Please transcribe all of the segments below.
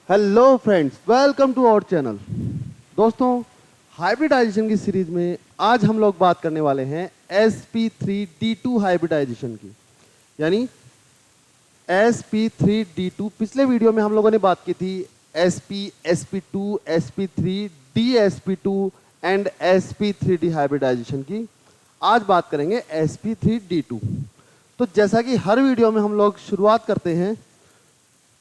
Hello friends, welcome to our channel. दोस्तों, hybridisation की series में आज हम लोग बात करने वाले हैं sp3d2 हाइब्रिडाइजेशन की। यानी sp3d2, पिछले वीडियो में हम लोगों ने बात की थी sp, sp2, sp3, dsp2 and sp3d hybridisation की। आज बात करेंगे sp3d2। तो जैसा कि हर वीडियो में हम लोग शुरुआत करते हैं,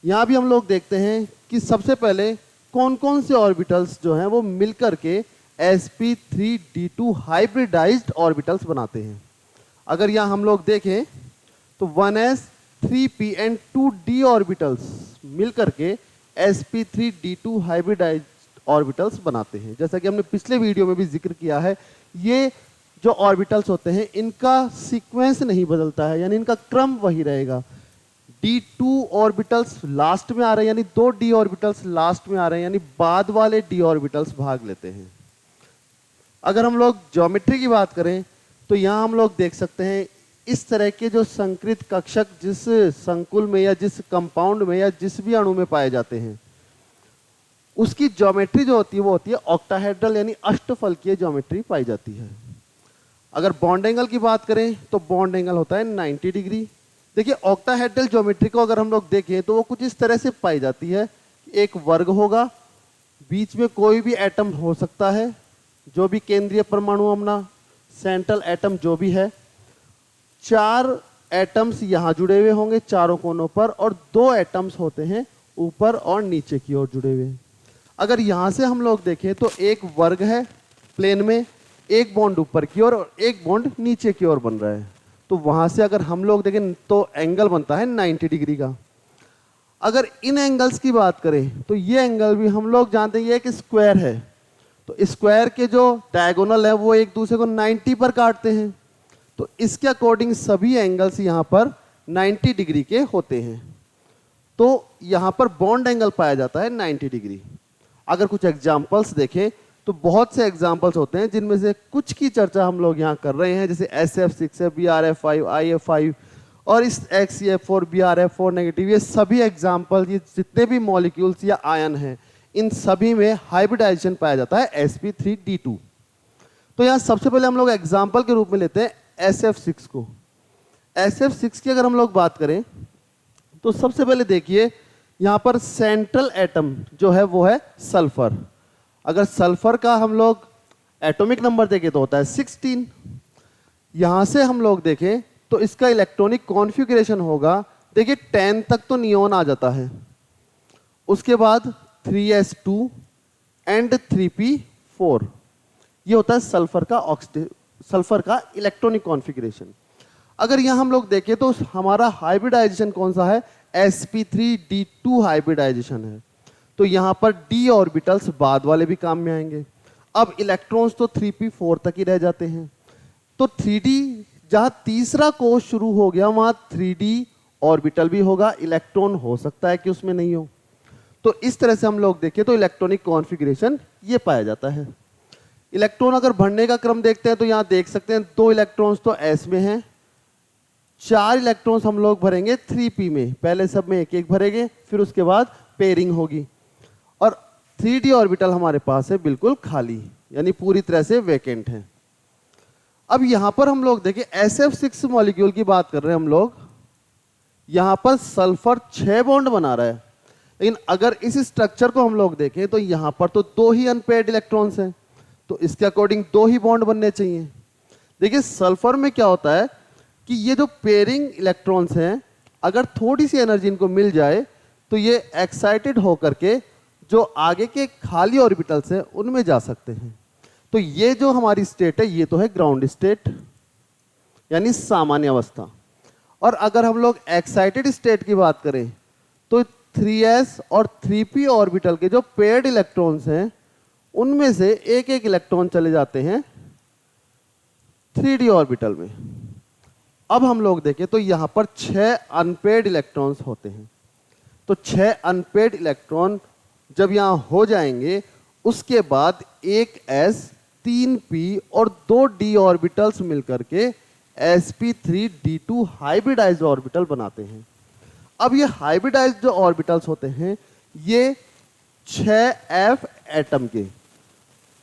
यहाँ भी हम लोग देखते हैं कि सबसे पहले कौन कौन से ऑर्बिटल्स जो हैं वो मिलकर के sp3d2 हाइब्रिडाइज्ड ऑर्बिटल्स बनाते हैं। अगर यहाँ हम लोग देखें तो 1s 3p and 2d orbitals मिलकर के sp3d2 हाइब्रिडाइज्ड ऑर्बिटल्स बनाते हैं। जैसा कि हमने पिछले वीडियो में भी जिक्र किया है, ये जो ऑर्बिटल्स होते हैं इनका सीक्वेंस नहीं बदलता है, यानी इनका क्रम वही रहेगा। d2 ऑर्बिटल्स लास्ट में आ रहे हैं, यानी 2d ऑर्बिटल्स लास्ट में आ रहे हैं, यानी बाद वाले d ऑर्बिटल्स भाग लेते हैं। अगर हम लोग ज्योमेट्री की बात करें तो यहाँ हम लोग देख सकते हैं इस तरह के जो संकृत कक्षक जिस संकुल में या जिस कंपाउंड में या जिस भी अणु में पाए जाते हैं, उसकी ज्योमेट्री जो होती है वो होती है ऑक्टाहेड्रल, यानी अष्टफलकीय ज्योमेट्री पाई जाती है। अगर बॉन्ड एंगल की बात करें तो बॉन्ड एंगल होता है 90 डिग्री। देखिए, ऑक्टाहेड्रल ज्योमेट्री को अगर हम लोग देखें तो वो कुछ इस तरह से पाई जाती है। एक वर्ग होगा, बीच में कोई भी एटम हो सकता है, जो भी केंद्रीय परमाणु अपना सेंट्रल एटम जो भी है, 4 एटम्स यहाँ जुड़े हुए होंगे चारों कोनों पर, और 2 एटम्स होते हैं ऊपर और नीचे की ओर जुड़े हुए। अगर यहाँ से हम लोग देखें तो एक वर्ग है प्लेन में, एक बॉन्ड ऊपर की ओर और एक बॉन्ड नीचे की ओर बन रहा है। तो वहां से अगर हम लोग देखें तो एंगल बनता है 90 डिग्री का। अगर इन एंगल्स की बात करें तो ये एंगल भी हम लोग जानते हैं ये एक स्क्वायर है, तो स्क्वायर के जो डायगोनल है वो एक दूसरे को 90 पर काटते हैं। तो इसके अकॉर्डिंग सभी एंगल्स यहाँ पर 90 डिग्री के होते हैं। तो यहाँ पर बॉन्ड एंगल पाया जाता है 90 डिग्री। अगर कुछ एग्जाम्पल्स देखें तो बहुत से एग्जाम्पल्स होते हैं, जिनमें से कुछ की चर्चा हम लोग यहाँ कर रहे हैं, जैसे SF6 है, BRF5, IF5 और इस XCF4, BRF4 नेगेटिव। ये सभी एग्जाम्पल, ये जितने भी मॉलिक्यूल्स या आयन हैं, इन सभी में हाइब्रिडाइजेशन पाया जाता है sp3d2। तो यहाँ सबसे पहले हम लोग एग्जाम्पल के रूप में लेते हैं SF6 को। SF6 की अगर हम लोग बात करें तो सबसे पहले देखिए, यहाँ पर सेंट्रल एटम जो है वो है सल्फर। अगर सल्फर का हम लोग एटॉमिक नंबर देखें तो होता है 16। यहां से हम लोग देखें तो इसका इलेक्ट्रॉनिक कॉन्फ़िगरेशन होगा, देखिए 10 तक तो नियोन आ जाता है, उसके बाद 3s2 एंड 3p4, ये होता है सल्फर का इलेक्ट्रॉनिक कॉन्फ़िगरेशन। अगर यहां हम लोग देखें तो हमारा हाइब्रिडाइजेशन कौन सा है, sp3d2 हाइब्रिडाइजेशन है। तो यहां पर d ऑर्बिटल्स बाद वाले भी काम में आएंगे। अब इलेक्ट्रॉन्स तो 3p4 तक ही रह जाते हैं। तो 3d, जहां तीसरा कोष शुरू हो गया वहां 3d ऑर्बिटल भी होगा, इलेक्ट्रॉन हो सकता है कि उसमें नहीं हो। तो इस तरह से हम लोग देखें तो इलेक्ट्रॉनिक कॉन्फ़िगरेशन ये पाया जाता है। इलेक्ट्रॉन अगर भरने का क्रम देखते हैं तो यहां देख सकते हैं 2 इलेक्ट्रॉन्स तो s में हैं, 4 इलेक्ट्रॉन्स हम लोग भरेंगे 3p में। पहले सब में एक एक भरेंगे, फिर उसके बाद पेयरिंग होगी, और 3d ऑर्बिटल हमारे पास है बिल्कुल खाली, यानी पूरी तरह से वेकेंट है। अब यहां पर हम लोग देखें SF6 मॉलिक्यूल की बात कर रहे हैं हम लोग, यहां पर सल्फर 6 बॉन्ड बना रहा है, लेकिन अगर इस स्ट्रक्चर को हम लोग देखें तो यहां पर तो 2 ही अनपेयर्ड इलेक्ट्रॉन्स हैं, तो इसके अकॉर्डिंग 2 ही बॉन्ड बनने चाहिए। देखिए, सल्फर में क्या होता है कि ये जो पेयरिंग इलेक्ट्रॉन्स हैं, अगर थोड़ी सी एनर्जी इनको मिल जाए तो ये एक्साइटेड होकर के जो आगे के खाली ऑर्बिटल्स हैं उनमें जा सकते हैं। तो ये जो हमारी स्टेट है ये तो है ग्राउंड स्टेट, यानी सामान्य अवस्था। और अगर हम लोग एक्साइटेड स्टेट की बात करें तो 3s और 3p ऑर्बिटल के जो पेयर्ड इलेक्ट्रॉन्स हैं उनमें से एक एक इलेक्ट्रॉन चले जाते हैं 3d ऑर्बिटल में। अब हम लोग देखें तो यहां पर 6 अनपेयर्ड इलेक्ट्रॉन्स होते हैं। तो 6 अनपेयर्ड इलेक्ट्रॉन जब यहां हो जाएंगे, उसके बाद एक s, 3p और 2d ऑर्बिटल्स मिलकर के sp3d2 हाइब्रिडाइज्ड ऑर्बिटल बनाते हैं। अब ये हाइब्रिडाइज्ड जो ऑर्बिटल्स होते हैं ये 6f एटम के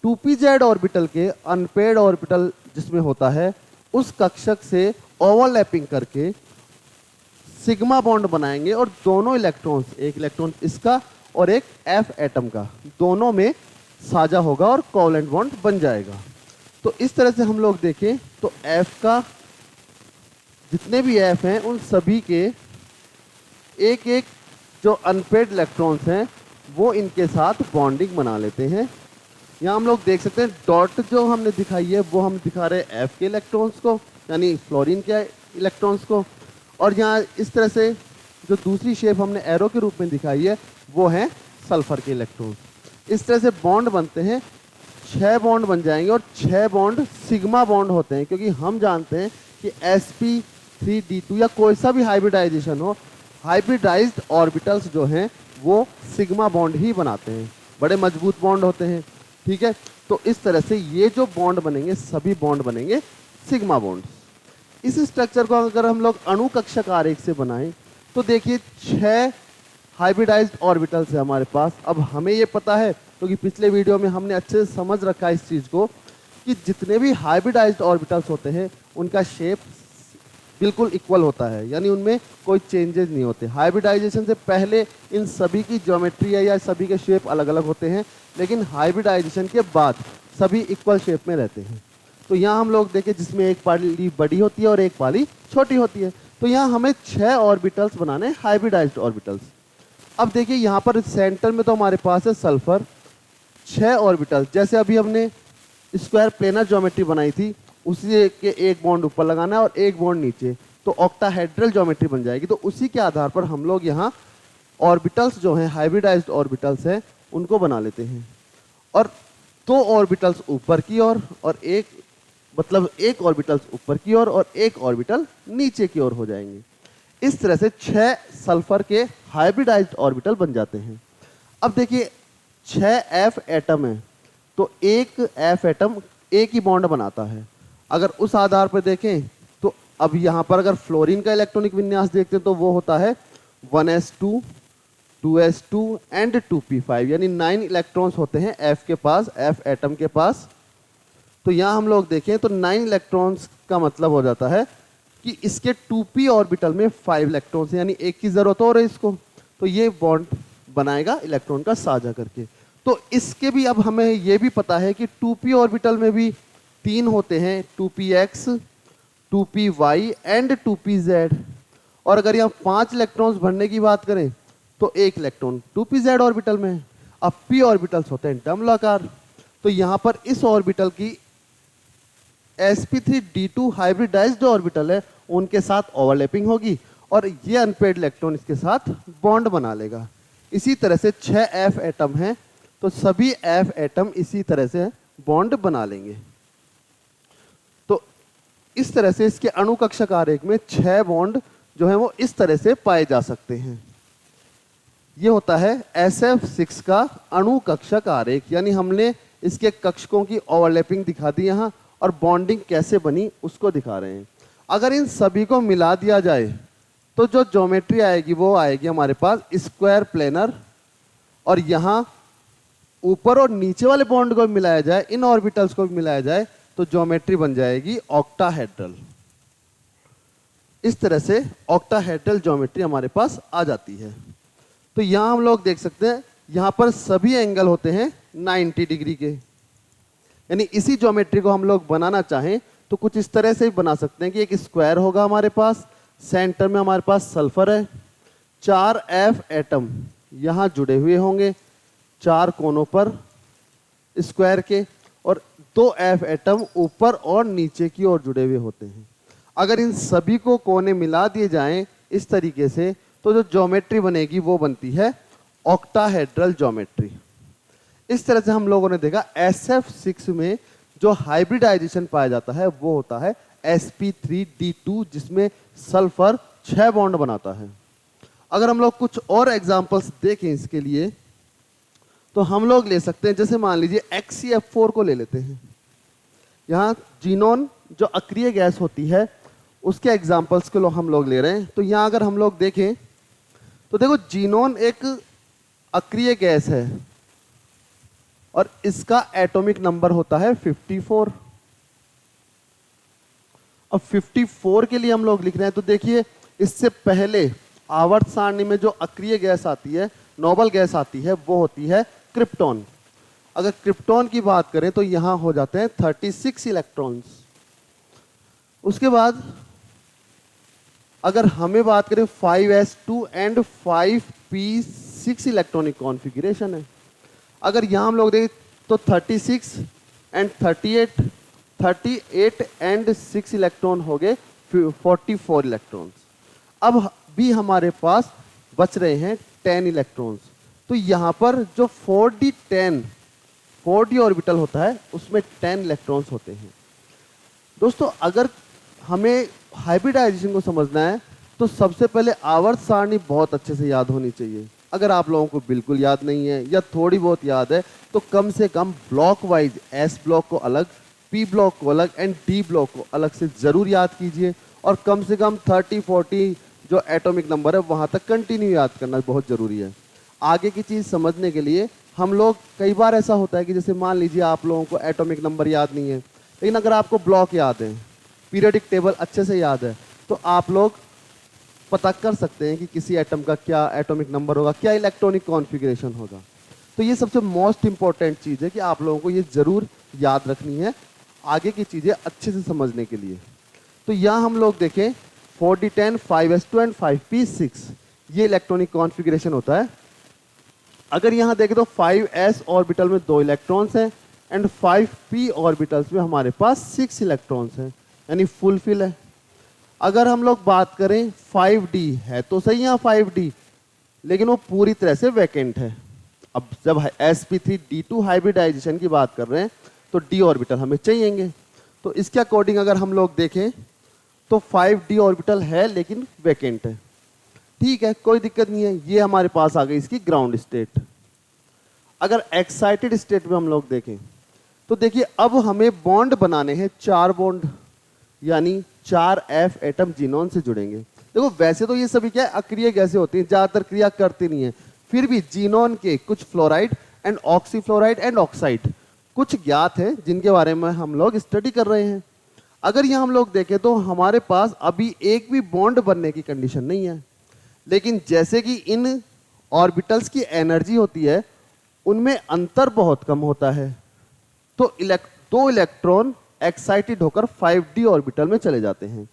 2pz ऑर्बिटल के अनपेयर्ड ऑर्बिटल जिसमें होता है उस कक्षक से ओवरलैपिंग करके सिग्मा बॉन्ड बनाएंगे और दोनों इलेक्ट्रॉन्स, एक इलेक्ट्रॉन इसका और एक f एटम का, दोनों में साझा होगा और कोवलेंट बॉन्ड बन जाएगा। तो इस तरह से हम लोग देखें तो f का जितने भी f हैं उन सभी के एक एक जो अनपेयर्ड इलेक्ट्रॉन्स हैं वो इनके साथ बॉन्डिंग बना लेते हैं। यहाँ हम लोग देख सकते हैं डॉट जो हमने दिखाई है वो हम दिखा रहे हैं f के इलेक्ट्रॉन्स को, यानी फ्लोरीन के इलेक्ट्रॉन्स को, और यहाँ इस तरह से जो दूसरी शेप हमने एरो के रूप में दिखाई है वो है सल्फर के इलेक्ट्रॉन्स। इस तरह से बॉन्ड बनते हैं, 6 बॉन्ड बन जाएंगे और 6 बॉन्ड सिग्मा बॉन्ड होते हैं, क्योंकि हम जानते हैं कि sp3d2 या कोई सा भी हाइब्रिडाइजेशन हो, हाइब्रिडाइज्ड ऑर्बिटल्स जो हैं वो सिग्मा बॉन्ड ही बनाते हैं, बड़े मजबूत बॉन्ड होते हैं। ठीक है, तो इस तरह से ये जो बॉन्ड बनेंगे सभी बॉन्ड बनेंगे सिग्मा बॉन्ड्स। इस स्ट्रक्चर को अगर हम लोग अणु कक्षक आरेख से बनाएं तो देखिए 6 हाइब्रिडाइज्ड ऑर्बिटल्स है हमारे पास। अब हमें ये पता है क्योंकि पिछले वीडियो में हमने अच्छे से समझ रखा है इस चीज़ को कि जितने भी हाइब्रिडाइज्ड ऑर्बिटल्स होते हैं उनका शेप बिल्कुल इक्वल होता है, यानी उनमें कोई चेंजेस नहीं होते। हाइब्रिडाइजेशन से पहले इन सभी की ज्योमेट्री है या सभी के शेप अलग अलग होते हैं, लेकिन हाइब्रिडाइजेशन के बाद सभी इक्वल शेप में रहते हैं। तो यहाँ हम लोग देखें जिसमें एक पाली बड़ी होती है और एक पाली छोटी होती है। तो यहाँ हमें 6 ऑर्बिटल्स बनाने हैं, हाइब्रिडाइज्ड ऑर्बिटल्स। अब देखिए यहाँ पर सेंटर में तो हमारे पास है सल्फर, 6 ऑर्बिटल्स, जैसे अभी हमने स्क्वायर प्लेनर ज्योमेट्री बनाई थी उसी के एक बॉन्ड ऊपर लगाना है और एक बॉन्ड नीचे, तो ऑक्टाहेड्रल ज्योमेट्री बन जाएगी। तो उसी के आधार पर हम लोग यहाँ ऑर्बिटल्स जो हैं हाइब्रिडाइज्ड ऑर्बिटल्स हैं उनको बना लेते हैं, और 2 ऑर्बिटल्स ऊपर की ओर और एक ऑर्बिटल्स ऊपर की ओर और एक ऑर्बिटल नीचे की ओर हो जाएंगे। इस तरह से 6 सल्फर के हाइब्रिडाइज्ड ऑर्बिटल बन जाते हैं। अब देखिए 6f एटम है तो एक f एटम एक ही बॉन्ड बनाता है। अगर उस आधार पर देखें तो अब यहाँ पर अगर फ्लोरीन का इलेक्ट्रॉनिक विन्यास देखते हैं तो वो होता है 1s2 2s2 एंड 2p5, यानी 9 इलेक्ट्रॉन्स होते हैं f के पास, f एटम के पास। तो यहाँ हम लोग देखें तो 9 इलेक्ट्रॉन्स का मतलब हो जाता है कि इसके 2p ऑर्बिटल में 5 इलेक्ट्रॉन्स हैं, यानी एक की जरूरत हो रही है इसको, तो ये बॉन्ड बनाएगा इलेक्ट्रॉन का साझा करके। तो इसके भी अब हमें ये भी पता है कि 2p ऑर्बिटल में भी 3 होते हैं, 2px 2py एंड 2pz। और अगर यहाँ 5 इलेक्ट्रॉन्स भरने की बात करें तो एक इलेक्ट्रॉन 2pz ऑर्बिटल में है। अब p ऑर्बिटल्स होते हैं डबलाकार, तो यहाँ पर इस ऑर्बिटल की sp3d2 हाइब्रिडाइज्ड ऑर्बिटल है उनके साथ ओवरलैपिंग होगी और ये अनपेयर्ड इलेक्ट्रॉन इसके साथ बॉन्ड बना लेगा। इसी तरह से 6f एटम हैं तो सभी f एटम इसी तरह से बॉन्ड बना लेंगे। तो इस तरह से इसके अणु कक्षक आरेख में 6 बॉन्ड जो है वो इस तरह से पाए जा सकते हैं। ये होता है SF6 का अणु कक्षक आरेख, यानी हमने इसके कक्षकों की ओवरलैपिंग दिखा दी यहाँ और बॉन्डिंग कैसे बनी उसको दिखा रहे हैं। अगर इन सभी को मिला दिया जाए तो जो ज्योमेट्री आएगी वो आएगी हमारे पास स्क्वायर प्लेनर, और यहाँ ऊपर और नीचे वाले बॉन्ड को भी मिलाया जाए, इन ऑर्बिटल्स को भी मिलाया जाए तो ज्योमेट्री बन जाएगी ऑक्टाहेड्रल। इस तरह से ऑक्टाहेड्रल ज्योमेट्री हमारे पास आ जाती है। तो यहाँ हम लोग देख सकते हैं यहाँ पर सभी एंगल होते हैं 90 डिग्री के, यानी इसी ज्योमेट्री को हम लोग बनाना चाहें तो कुछ इस तरह से ही बना सकते हैं कि एक स्क्वायर होगा हमारे पास, सेंटर में हमारे पास सल्फर है, 4 f एटम यहाँ जुड़े हुए होंगे 4 कोनों पर स्क्वायर के, और 2 f एटम ऊपर और नीचे की ओर जुड़े हुए होते हैं। अगर इन सभी को कोने मिला दिए जाएं इस तरीके से तो जो ज्योमेट्री बनेगी वो बनती है ऑक्टाहेड्रल ज्योमेट्री। इस तरह से हम लोगों ने देखा SF6 में जो हाइब्रिडाइजेशन पाया जाता है वो होता है sp3d2, जिसमें सल्फर 6 बॉन्ड बनाता है। अगर हम लोग कुछ और एग्जांपल्स देखें इसके लिए तो हम लोग ले सकते हैं, जैसे मान लीजिए HCF4 को ले लेते हैं। यहाँ जीनोन जो अक्रिय गैस होती है उसके एग्जाम्पल्स के हम लोग ले रहे हैं। तो यहाँ अगर हम लोग देखें तो देखो जीनोन एक अक्रिय गैस है, और इसका एटॉमिक नंबर होता है 54। अब 54 के लिए हम लोग लिख रहे हैं, तो देखिए इससे पहले आवर्त सारणी में जो अक्रिय गैस आती है, नोबल गैस आती है, वो होती है क्रिप्टॉन। अगर क्रिप्टॉन की बात करें तो यहां हो जाते हैं 36 इलेक्ट्रॉन्स। उसके बाद अगर हमें बात करें 5s2 and 5p6 electronic configuration है। अगर यहां हम लोग देखें तो 36 एंड 38 एंड 6 इलेक्ट्रॉन हो गए 44 इलेक्ट्रॉन्स। अब भी हमारे पास बच रहे हैं 10 इलेक्ट्रॉन्स। तो यहां पर जो 4d ऑर्बिटल होता है उसमें 10 इलेक्ट्रॉन्स होते हैं। दोस्तों अगर हमें हाइब्रिडाइजेशन को समझना है तो सबसे पहले आवर्त सारणी बहुत अच्छे से याद होनी चाहिए। अगर आप लोगों को बिल्कुल याद नहीं है या थोड़ी बहुत याद है तो कम से कम ब्लॉक वाइज एस ब्लॉक को अलग, पी ब्लॉक को अलग एंड डी ब्लॉक को अलग से जरूर याद कीजिए। और कम से कम 30-40 जो एटॉमिक नंबर है वहां तक कंटिन्यू याद करना बहुत जरूरी है। आगे की चीज समझने के लिए हम लोग, कई बार ऐसा होता है कि जैसे मान लीजिए आप लोगों को एटॉमिक नंबर याद नहीं है, लेकिन अगर आपको ब्लॉक याद है, पीरियोडिक टेबल अच्छे से याद है, तो आप लोग पता कर सकते हैं कि किसी एटम का क्या एटॉमिक नंबर होगा, क्या इलेक्ट्रॉनिक कॉन्फ़िगरेशन होगा। तो ये सबसे मोस्ट इंपॉर्टेंट चीज़ है कि आप लोगों को ये जरूर याद रखनी है आगे की चीज़ें अच्छे से समझने के लिए। तो यहाँ हम लोग देखें 4d10, 5s2 एंड 5p6 ये इलेक्ट्रॉनिक कॉन्फ़िगरेशन होता है। अगर यहाँ देखें तो 5s ऑर्बिटल में 2 इलेक्ट्रॉन्स हैं एंड 5p ऑर्बिटल्स में हमारे पास 6 इलेक्ट्रॉन्स हैं, यानी फुलफिल है। अगर हम लोग बात करें 5d है तो सही यहाँ 5d, लेकिन वो पूरी तरह से वैकेंट है। अब जब sp3d2 हाइब्रिडाइजेशन की बात कर रहे हैं तो d ऑर्बिटल हमें चाहिएंगे। तो इसके अकॉर्डिंग अगर हम लोग देखें तो 5d ऑर्बिटल है लेकिन वैकेंट है। ठीक है, कोई दिक्कत नहीं है। ये हमारे पास आ गई इसकी ग्राउंड स्टेट। अगर एक्साइटेड स्टेट में हम लोग देखें तो देखिए अब हमें बॉन्ड बनाने हैं 4 बॉन्ड, यानी 4 f एटम जीनोन से जुड़ेंगे। देखो वैसे तो ये सभी क्या अक्रिय गैसें होती हैं, ज्यादातर क्रिया करती नहीं है, फिर भी जीनोन के कुछ फ्लोराइड एंड ऑक्सीफ्लोराइड एंड ऑक्साइड कुछ ज्ञात है जिनके बारे में हम लोग स्टडी कर रहे हैं। अगर यहाँ हम लोग देखें तो हमारे पास अभी एक भी बॉन्ड बनने की कंडीशन नहीं है, लेकिन जैसे कि इन ऑर्बिटल्स की एनर्जी होती है उनमें अंतर बहुत कम होता है, तो 2 इलेक्ट्रॉन एक्साइटेड होकर 5d ऑर्बिटल में चले जाते हैं।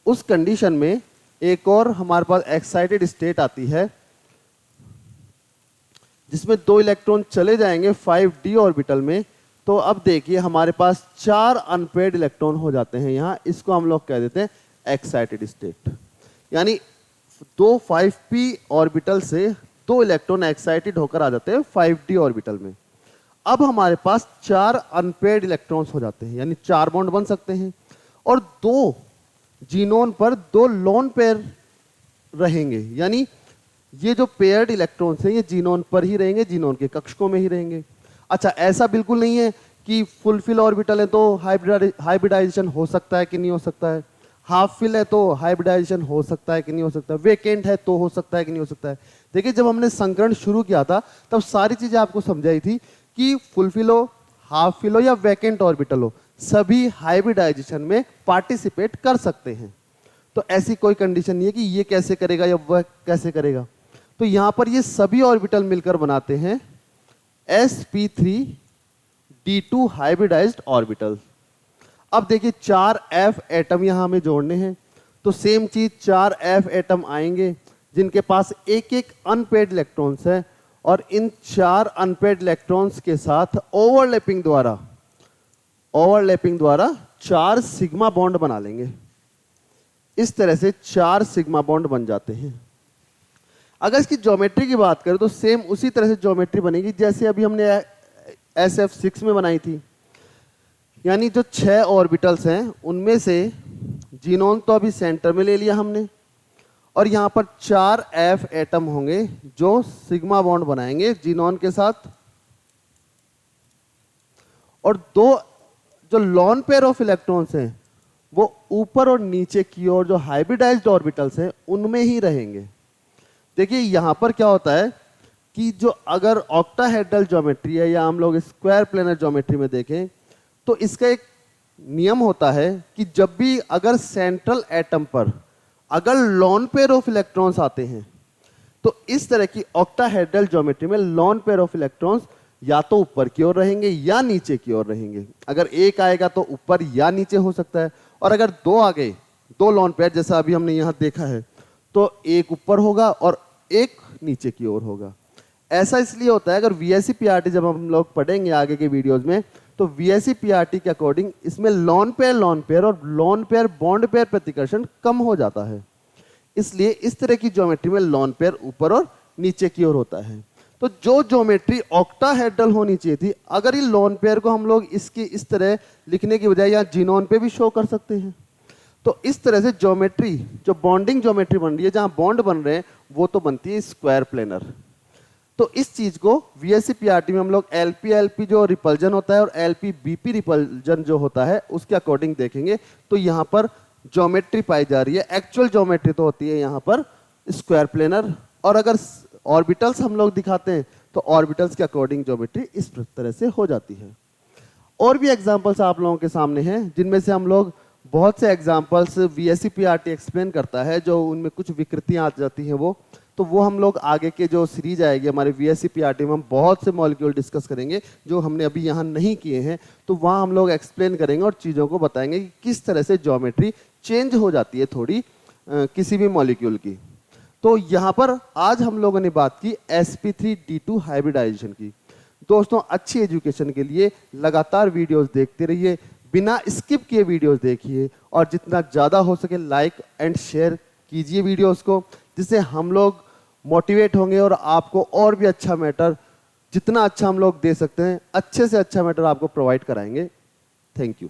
उस कंडीशन में एक और हमारे पास एक्साइटेड स्टेट आती है जिसमें 2 इलेक्ट्रॉन चले जाएंगे 5d ऑर्बिटल में। तो अब देखिए हमारे पास 4 अनपेयर्ड इलेक्ट्रॉन हो जाते हैं यहाँ, इसको हम लोग कह देते हैं एक्साइटेड स्टेट। यानी 2 5p ऑर्बिटल से 2 इलेक्ट्रॉन एक्साइटेड होकर आ जाते हैं 5d ऑर्बिटल में। अब हमारे पास 4 अनपेयर्ड इलेक्ट्रॉन्स हो जाते हैं, यानी 4 बॉन्ड बन सकते हैं और 2 जीनोन पर 2 लोन पेयर रहेंगे, यानी ये जो पेयर्ड इलेक्ट्रॉन्स हैं ये जीनोन पर ही रहेंगे, जीनोन के कक्षकों में ही रहेंगे। अच्छा, ऐसा बिल्कुल नहीं है कि फुलफिल ऑर्बिटल है तो हाइब्रिडाइजेशन हो सकता है कि नहीं हो सकता है, हाफ फिल है तो हाइब्रिडाइजेशन हो सकता है कि नहीं हो सकता है, वेकेंट है तो हो सकता है कि नहीं हो सकता है। देखिए जब हमने संकरण शुरू किया था तब सारी चीजें आपको समझाई थी कि फुलफिल हो, हाफ फिल हो या वैकेंट ऑर्बिटल हो, सभी हाइब्रिडाइजेशन में पार्टिसिपेट कर सकते हैं। तो ऐसी कोई कंडीशन नहीं है कि ये कैसे करेगा या वह कैसे करेगा। तो यहां पर ये सभी ऑर्बिटल मिलकर बनाते हैं sp3d2 हाइब्रिडाइज्ड ऑर्बिटल। अब देखिए 4 f एटम यहां हमें जोड़ने हैं, तो सेम चीज 4 f एटम आएंगे जिनके पास एक एक अनपेयर्ड इलेक्ट्रॉन्स है और इन 4 अनपेयर्ड इलेक्ट्रॉन्स के साथ ओवरलैपिंग द्वारा 4 सिग्मा बॉन्ड बना लेंगे। इस तरह से 4 सिग्मा बॉन्ड बन जाते हैं। अगर इसकी ज्योमेट्री की बात करें तो सेम उसी तरह से ज्योमेट्री बनेगी जैसे अभी हमने SF6 में बनाई थी, यानी जो 6 ऑर्बिटल्स हैं उनमें से जीनोन तो अभी सेंटर में ले लिया हमने और यहां पर 4 f एटम होंगे जो सिग्मा बॉन्ड बनाएंगे जीनोन के साथ, और 2 जो लॉन पेयर ऑफ इलेक्ट्रॉन्स हैं वो ऊपर और नीचे की ओर जो हाइब्रिडाइज्ड ऑर्बिटल्स हैं उनमें ही रहेंगे। देखिए यहां पर क्या होता है, कि जो अगर ऑक्टाहेड्रल ज्योमेट्री है या हम लोग स्क्वायर प्लेनर ज्योमेट्री में देखें तो इसका एक नियम होता है कि जब भी अगर सेंट्रल एटम पर अगर लॉन पेयर ऑफ इलेक्ट्रॉन्स आते हैं तो इस तरह की ऑक्टाहेड्रल ज्योमेट्री में लॉन पेयर ऑफ इलेक्ट्रॉन्स या तो ऊपर की ओर रहेंगे या नीचे की ओर रहेंगे। अगर एक आएगा तो ऊपर या नीचे हो सकता है, और अगर दो आ गए, दो लॉन पेयर जैसा अभी हमने यहां देखा है, तो एक ऊपर होगा और एक नीचे की ओर होगा। ऐसा इसलिए होता है, अगर वीएससी पीआरटी जब हम लोग पढ़ेंगे आगे के वीडियोस में, तो वीएससी पीआरटी के अकॉर्डिंग इसमें लॉन पेयर और लॉन पेयर बॉन्ड पेयर प्रतिकर्षण कम हो जाता है। इसलिए इस तरह की ज्योमेट्री में लॉन पेयर ऊपर और नीचे की ओर होता है। तो जो ज्योमेट्री ऑक्टाहेड्रल होनी चाहिए थी, अगर ये लॉन पेयर को हम लोग इसकी इस तरह लिखने की बजाय यहाँ जीनोन पे भी शो कर सकते हैं, तो इस तरह से ज्योमेट्री, जो बॉन्डिंग ज्योमेट्री बन रही है, जहां बॉन्ड बन रहे हैं, वो तो बनती है स्क्वायर प्लेनर। तो इस चीज को वीएससी पीआरटी में हम लोग एलपी जो रिपल्जन होता है और एलपी बीपी रिपल्जन जो होता है उसके अकॉर्डिंग देखेंगे। तो यहाँ पर ज्योमेट्री पाई जा रही है, एक्चुअल ज्योमेट्री तो होती है यहाँ पर स्क्वायर प्लेनर। और अगर ऑर्बिटल्स हम लोग दिखाते हैं तो ऑर्बिटल्स के अकॉर्डिंग ज्योमेट्री इस तरह से हो जाती है। और भी एग्जांपल्स आप लोगों के सामने हैं, जिनमें से हम लोग बहुत से एग्जांपल्स वीएससी पीआरटी एक्सप्लेन करता है, जो उनमें कुछ विकृतियां आ जाती हैं वो हम लोग आगे के जो सीरीज आएगी हमारे वीएससी पीआरटी में, हम बहुत से मॉलिक्यूल डिस्कस करेंगे जो हमने अभी यहाँ नहीं किए हैं। तो वहाँ हम लोग एक्सप्लेन करेंगे और चीज़ों को बताएंगे कि किस तरह से ज्योमेट्री चेंज हो जाती है थोड़ी किसी भी मॉलिक्यूल की। तो यहाँ पर आज हम लोगों ने बात की sp3d2 हाइब्रिडाइजेशन की। दोस्तों, अच्छी एजुकेशन के लिए लगातार वीडियोस देखते रहिए, बिना स्किप किए वीडियोस देखिए, और जितना ज़्यादा हो सके लाइक एंड शेयर कीजिए वीडियोस को, जिससे हम लोग मोटिवेट होंगे और आपको और भी अच्छा मैटर, जितना अच्छा हम लोग दे सकते हैं, अच्छे से अच्छा मैटर आपको प्रोवाइड कराएंगे। Thank you.